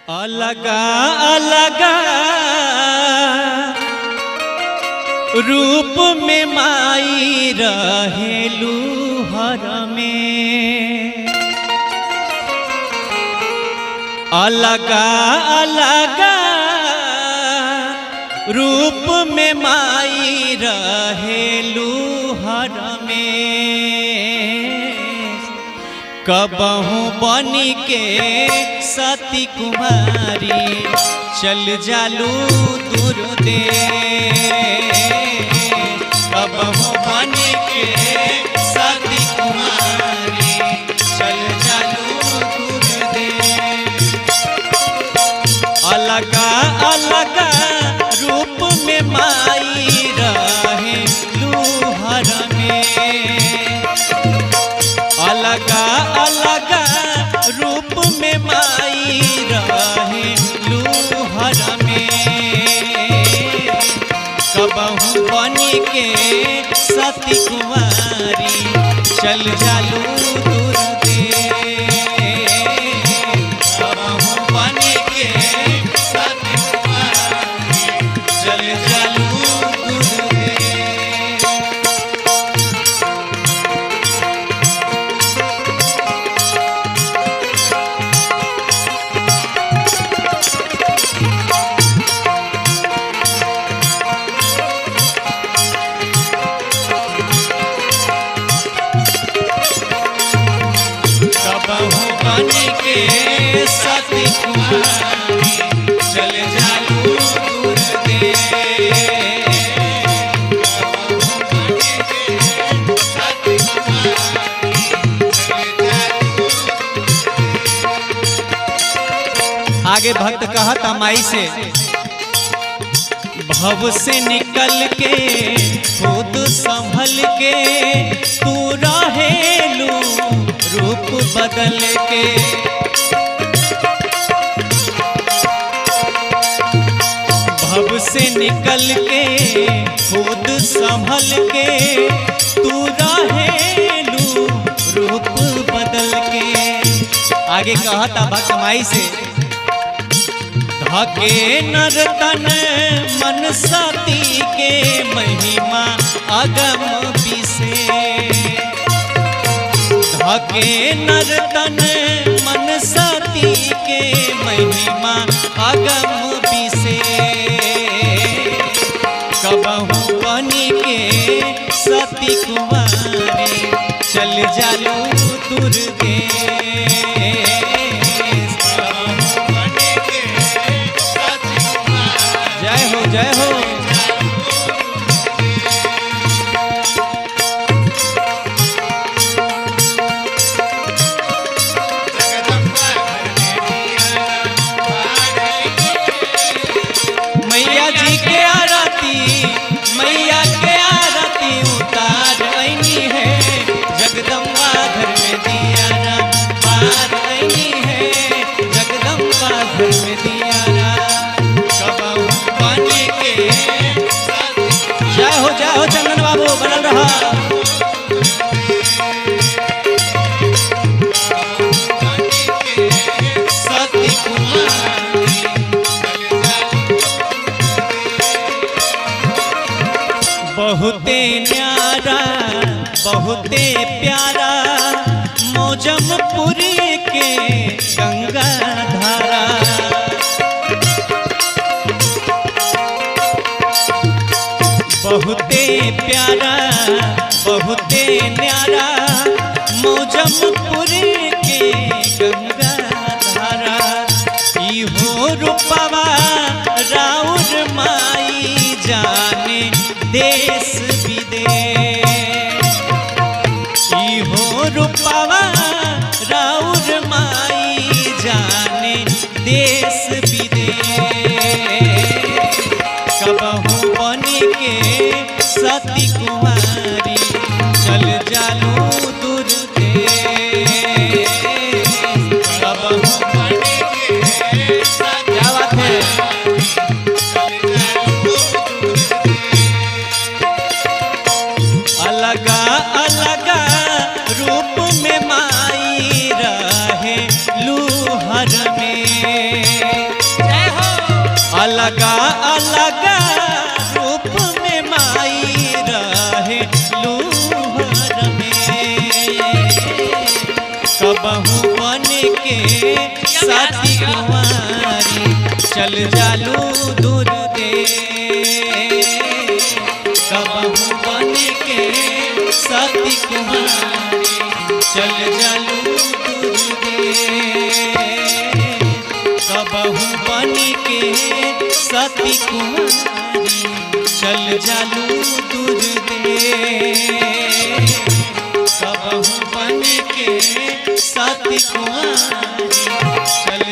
अलगा अलगा रूप में माई रहेलू हर में। अलगा अलगा रूप में माई रहेलू हर में। कबहू बनी के सती कुमारी चल जालू दूर दे। कबहू बनी के सती कुमारी चल जालू दूर दे। अलगा अलगा रूप में माई रहेलू हर में। अलगा अलगा रूप में माई रहेलू हर में। कबहू बनी के सती कुमारी चल जालू दूर दे। कबहू बनी के सती कुमारी चल जालू दूर दे। कबहू बनी के सती कुमारी चल जालू दूर दे। कबहू बनी के सती कुमारी चल जालू। आगे भक्त कहता माई से, भव से निकल के खुद संभल के तू रहेलू रूप बदल के। भव से निकल के खुद संभल के तू रहेलू रूप बदल के। आगे कहता भक्त माई से, धके नर्तन मन सती के महिमा अगम विशे। धके नर्तन मन सती के महिमा अगम विशे। कबहू बनी के सती कुमारी चल जालू दूर दे। जय हो जय हो। मैया जी के आरती, मैया के आरती उतार आईनी है। जगदम्बा घर में दिया ना पार आईनी है। जगदम्बा घर में दिया ना। जय हो चंदन बाबू, बनल रहा। सती कुमारी बहुते न्यारा बहुते प्यारा मौजमपुरी के गंगा धारा। बहुते प्यारा बहुते न्यारा मौजमपुर के गंगा धारा। इहो रूपवा राउर माई जाने देश विदेश। इहो रूपवा राउर माई जाने देश विदेश। कबहू बनी के सती कुमारी चल जालू दूर दे। कबहू बनी के क्या बात है। अलगा अलगा रूप में माई रहेलू हर में। अलग अलग रूप में माई रहे लूहर में, कबहू बन के साथी कुंवारी चल जालू दूर दे, कबहू बन के साथी कुंवारी चल जालू दूर दे, कबहू बन के साथी कुंवारी चल जालू दूर दे, कबहू बन के साथी कुंवारी चल